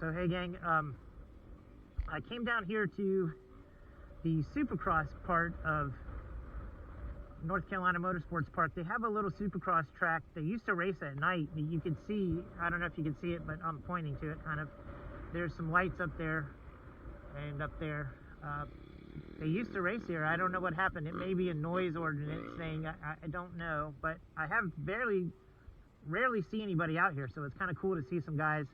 So hey gang, I came down here to the Supercross part of North Carolina Motorsports Park. They have a little Supercross track. They used to race at night. You can see, I don't know if you can see it, but I'm pointing to it kind of. There's some lights up there and up there. They used to race here. I don't know what happened. It may be a noise ordinance thing. I don't know, but I have rarely see anybody out here, so it's kind of cool to see some guys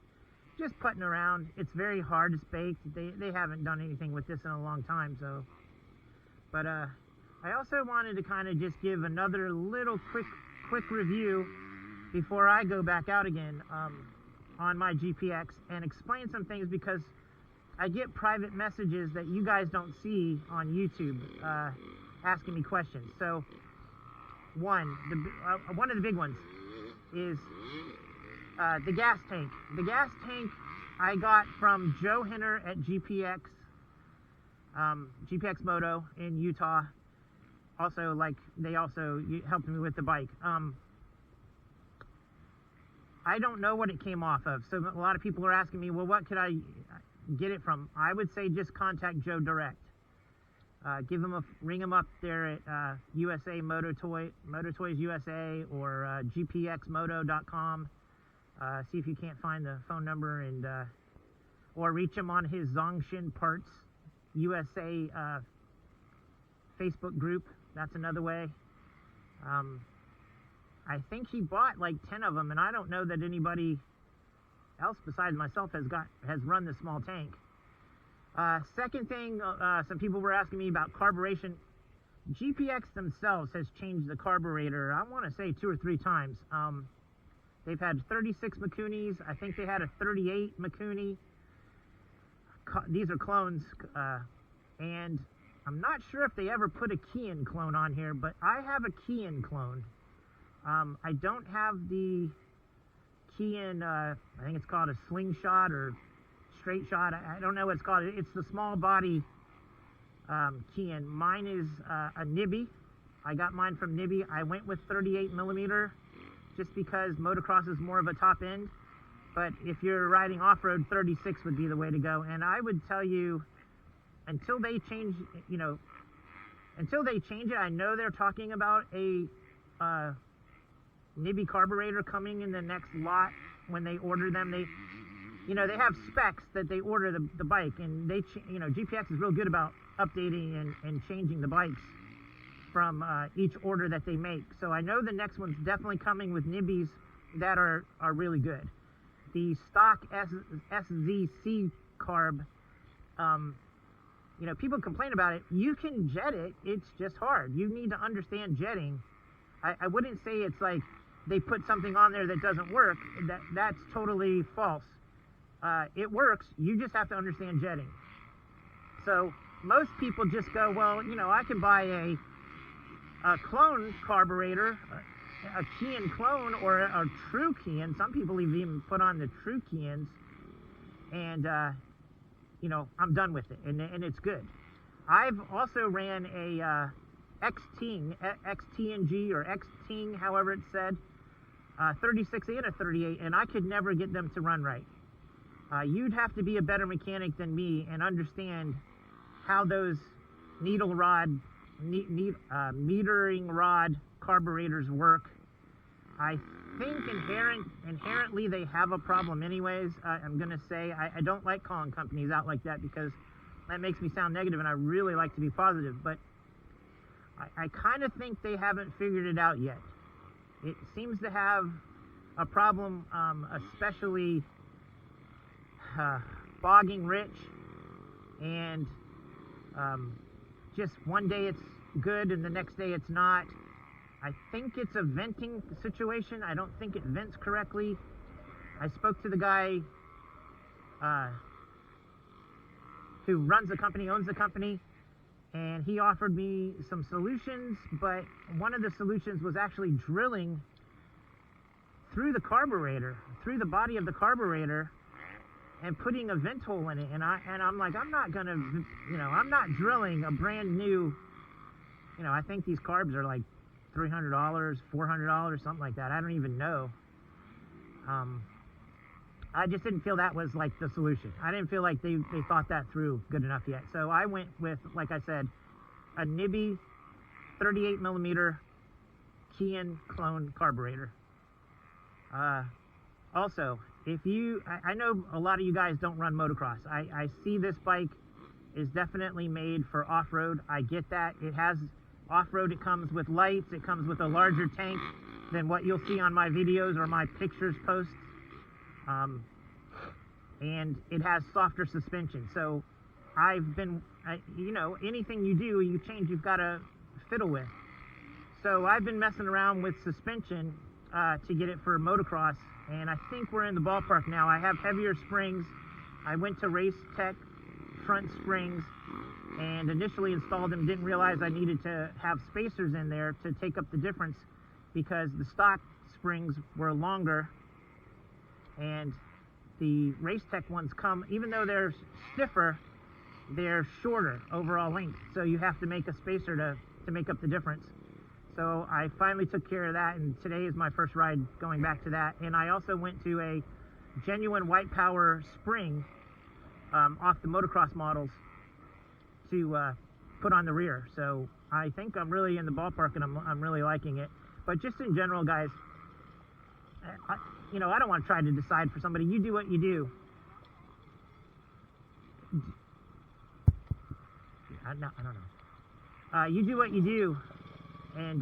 just putting around. It's very hard. It's baked. They haven't done anything with this in a long time, so. But I also wanted to kind of just give another little quick review before I go back out again on my GPX and explain some things, because I get private messages that you guys don't see on YouTube asking me questions. So one of the big ones is the gas tank. The gas tank I got from Joe Henner at GPX Moto in Utah. Also, like, they also helped me with the bike. I don't know what it came off of, so a lot of people are asking me, well, what could I get it from? I would say just contact Joe direct. Ring him up there at USA Moto Toys USA or gpxmoto.com. See if you can't find the phone number, and or reach him on his Zongshin Parts USA Facebook group. That's another way. I think he bought like 10 of them, and I don't know that anybody else besides myself has run the small tank. Second thing, some people were asking me about carburation. GPX themselves has changed the carburetor, I want to say 2 or 3 times. They've had 36 Mikunis. I think they had a 38 Mikuni. These are clones, and I'm not sure if they ever put a Kian clone on here, but I have a Kian clone. I don't have the Kian, I think it's called a slingshot or straight shot. I don't know what it's called. It's the small body Kian. Mine is a Nibby. I got mine from Nibby. I went with 38 millimeter just because motocross is more of a top end. But if you're riding off-road, 36 would be the way to go. And I would tell you, until they change, it, I know they're talking about a Nibby carburetor coming in the next lot when they order them. They have specs that they order the bike, and GPX is real good about updating and changing the bikes from each order that they make. So I know the next one's definitely coming with Nibbies that are really good. The stock SZC carb, people complain about it. You can jet it, it's just hard. You need to understand jetting. I wouldn't say it's like they put something on there that doesn't work. That's totally false. It works, you just have to understand jetting. So most people just go, well, I can buy a clone carburetor, a Kian clone, or a true Kian. Some people even put on the true Kians, and I'm done with it, and it's good. I've also ran a XTNG or XTing, however it's said, 36 and a 38, and I could never get them to run right. You'd have to be a better mechanic than me and understand how those metering rod carburetors work. I think inherently they have a problem anyways. I'm going to say I don't like calling companies out like that, because that makes me sound negative, and I really like to be positive, but I kind of think they haven't figured it out yet. It seems to have a problem, especially bogging rich, and just one day it's good and the next day it's not. I think it's a venting situation. I don't think it vents correctly. I spoke to the guy who runs the company, owns the company, and he offered me some solutions, but one of the solutions was actually drilling through the carburetor, through the body of the carburetor, and putting a vent hole in it. And I'm like, I'm not gonna, I'm not drilling a brand new, I think these carbs are like $300, $400, something like that. I don't even know. I just didn't feel that was like the solution. I didn't feel like they thought that through good enough yet. So I went with, like I said, a Nibby 38 millimeter Kian clone carburetor. Also, I know a lot of you guys don't run motocross. I see this bike is definitely made for off-road. I get that. It has off-road, it comes with lights, it comes with a larger tank than what you'll see on my videos or my pictures posts. And it has softer suspension. So you know, anything you do, you change, you've got to fiddle with. So I've been messing around with suspension to get it for motocross, and I think we're in the ballpark now. I have heavier springs. I went to Racetech front springs and initially installed them, didn't realize I needed to have spacers in there to take up the difference because the stock springs were longer and the Racetech ones come, even though they're stiffer, they're shorter overall length, so you have to make a spacer to make up the difference. So I finally took care of that, and today is my first ride going back to that. And I also went to a genuine white power spring off the motocross models to put on the rear. So I think I'm really in the ballpark, and I'm really liking it. But just in general, guys, you know, I don't want to try to decide for somebody. You do what you do. I don't know. You do what you do, and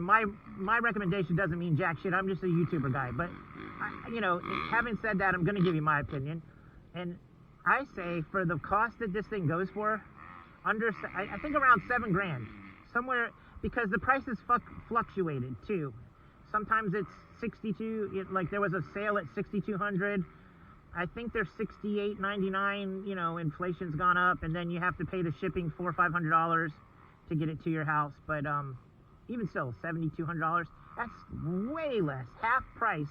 my recommendation doesn't mean jack shit. I'm just a YouTuber guy. But you know, having said that, I'm going to give you my opinion. And I say for the cost that this thing goes for, I think around $7 grand, somewhere, because the prices fluctuated too. Sometimes it's 62, like there was a sale at 6,200. I think they're 68.99. You know, inflation's gone up, and then you have to pay the shipping $400 or $500 to get it to your house. But even still, $7,200. That's way less, half price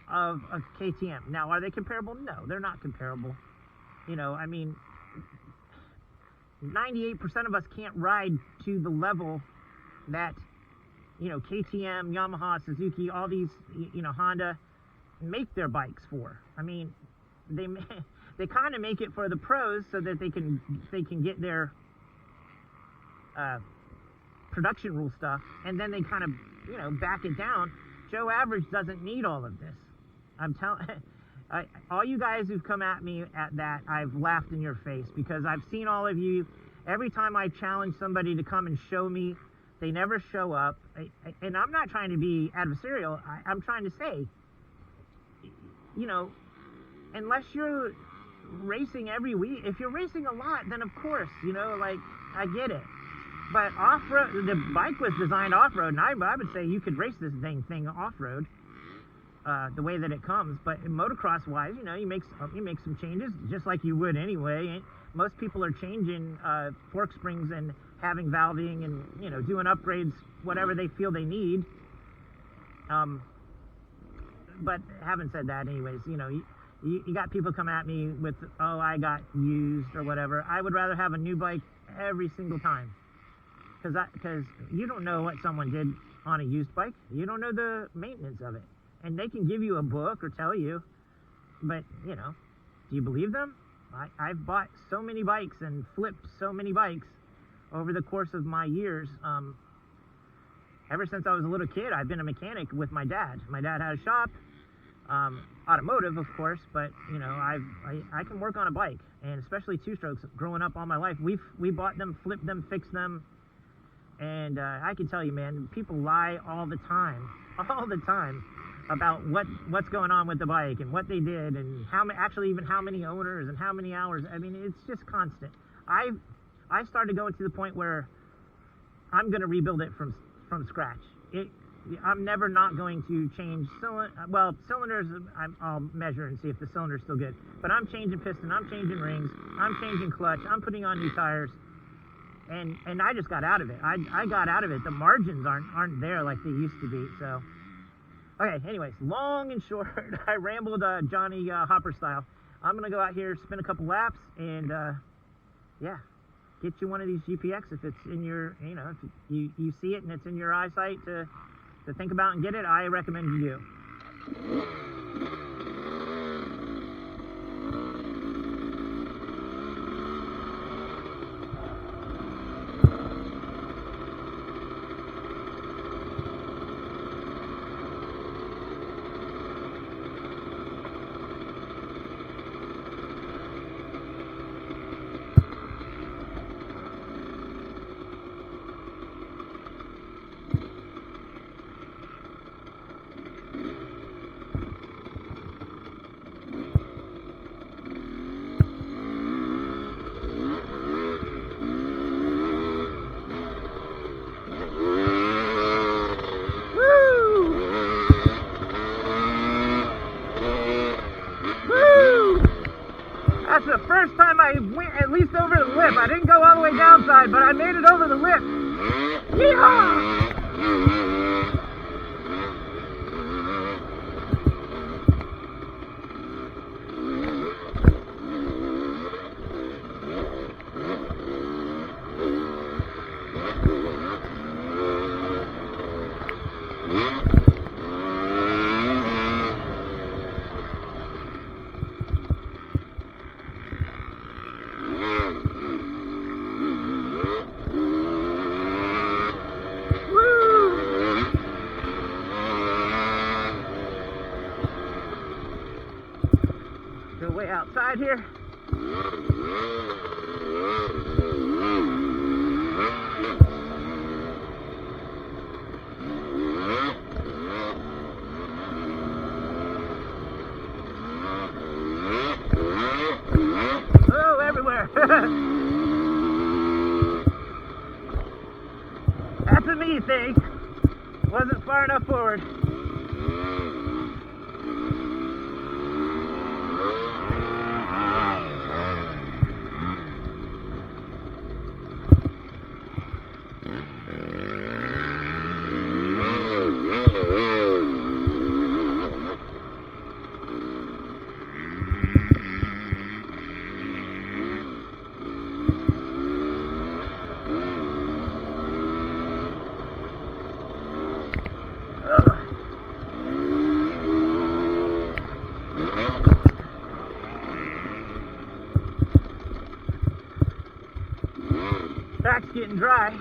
of a KTM. Now, are they comparable? No, they're not comparable. You know, I mean, 98% of us can't ride to the level that, you know, KTM, Yamaha, Suzuki, all these, you know, Honda make their bikes for. I mean, they kind of make it for the pros so that they can get their production rule stuff, and then they kind of, you know, back it down. Joe Average doesn't need all of this. I'm telling all you guys who've come at me at that, I've laughed in your face, because I've seen all of you. Every time I challenge somebody to come and show me, they never show up. And I'm not trying to be adversarial. I'm trying to say, you know, unless you're racing every week, if you're racing a lot, then of course, you know, like, I get it. But off-road, the bike was designed off-road, and I would say you could race this thing off-road the way that it comes. But motocross-wise, you know, you make some changes, just like you would anyway. Most people are changing fork springs and having valving and, you know, doing upgrades, whatever they feel they need. But having said that, anyways, you know, you got people come at me with, oh, I got used or whatever. I would rather have a new bike every single time. Because you don't know what someone did on a used bike. You don't know the maintenance of it. And they can give you a book or tell you, but, you know, do you believe them? I've bought so many bikes and flipped so many bikes over the course of my years. Ever since I was a little kid, I've been a mechanic with my dad. My dad had a shop, automotive, of course, but, you know, I can work on a bike, and especially two-strokes. Growing up all my life, we bought them, flipped them, fixed them. And I can tell you, man, people lie all the time about what's going on with the bike and what they did and how many owners and how many hours. I mean, it's just constant. I started going to the point where I'm going to rebuild it from scratch. I'm never not going to change cylinders. I'll measure and see if the cylinder's still good. But I'm changing piston, I'm changing rings, I'm changing clutch, I'm putting on new tires. And I just got out of it. I got out of it. The margins aren't there like they used to be. So, okay. Anyways, long and short, I rambled Johnny Hopper style. I'm gonna go out here, spin a couple laps, and yeah, get you one of these GPX if it's in your, you know, if you see it and it's in your eyesight to think about and get it. I recommend you do. That's the first time I went at least over the lip. I didn't go all the way downside, but I made it over the lip. Yeehaw! Go way outside here. Oh, everywhere. That's a me thing. Wasn't far enough forward. Track's getting dry.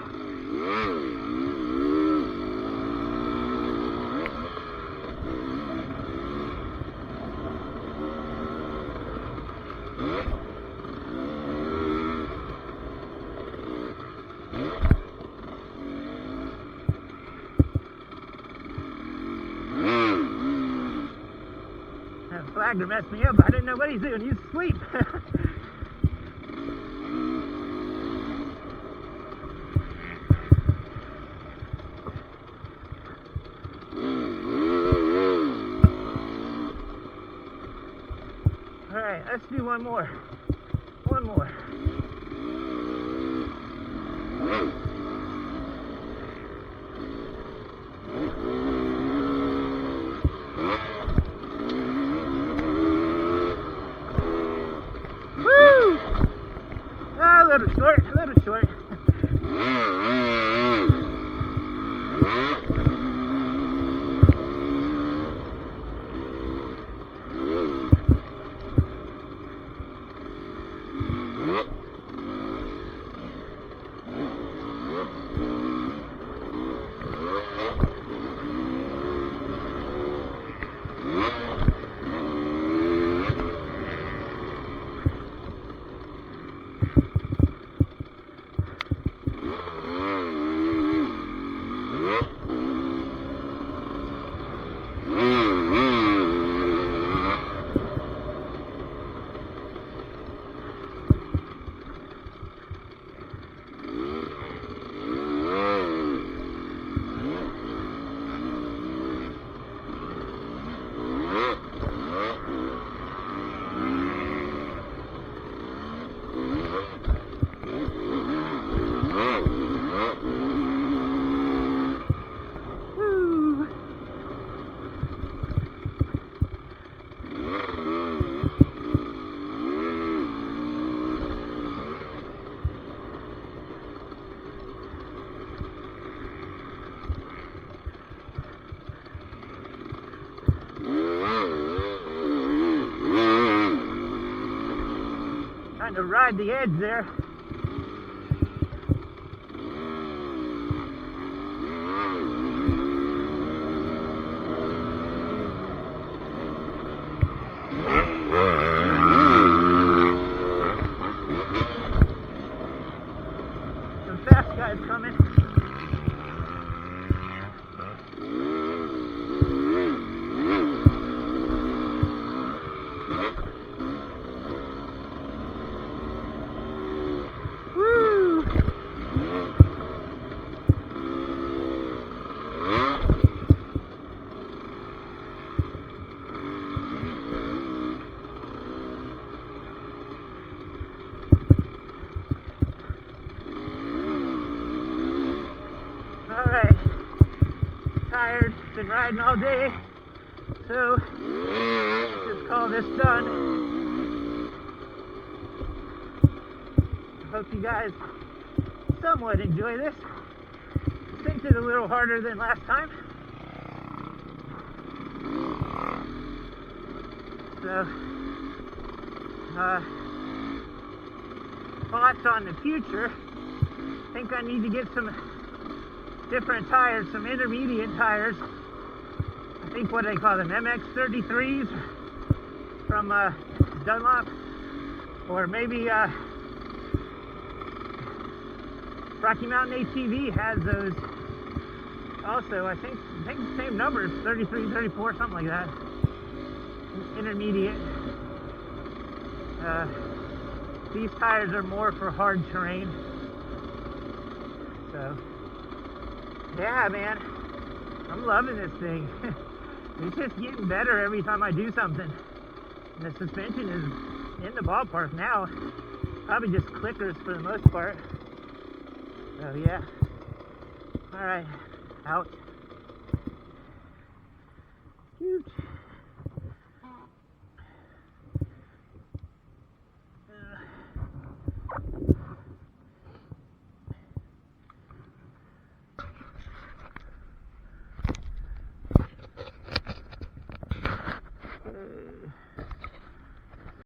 That flagger messed me up. I didn't know what he's doing. He's asleep. All right, let's do one more. One more. Woo! A little short, a little short. trying to ride the edge there. Some fast guys coming. Alright, tired, been riding all day, so let's just call this done. I hope you guys somewhat enjoy this. I think it's a little harder than last time. So, thoughts on the future. I think I need to get some different tires, some intermediate tires. I think what they call them, MX33s from Dunlop, or maybe Rocky Mountain ATV has those also. I think the same numbers, 33, 34, something like that. Intermediate. These tires are more for hard terrain. So yeah, man, I'm loving this thing. It's just getting better every time I do something. And the suspension is in the ballpark now. Probably just clickers for the most part. So yeah. Alright, out.